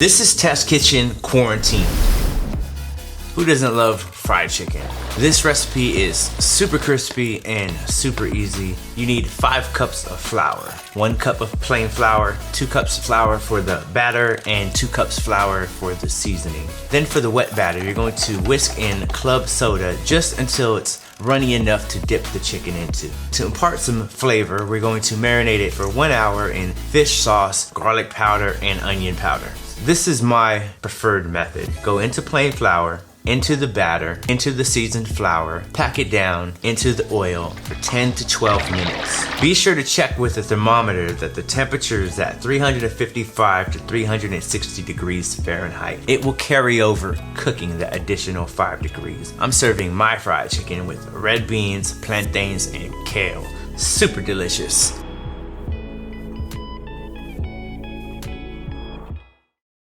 This is Test Kitchen Quarantine. Who doesn't love fried chicken? This recipe is super crispy and super easy. You need 5 cups of flour, 1 cup of plain flour, 2 cups of flour for the batter, and 2 cups flour for the seasoning. Then for the wet batter, you're going to whisk in club soda just until it's runny enough to dip the chicken into. To impart some flavor, we're going to marinate it for 1 hour in fish sauce, garlic powder, and onion powder. This is my preferred method. Go into plain flour, into the batter, into the seasoned flour, pack it down into the oil for 10 to 12 minutes. Be sure to check with the thermometer that the temperature is at 355 to 360 degrees Fahrenheit. It will carry over cooking the additional 5 degrees. I'm serving my fried chicken with red beans, plantains, and kale. Super delicious.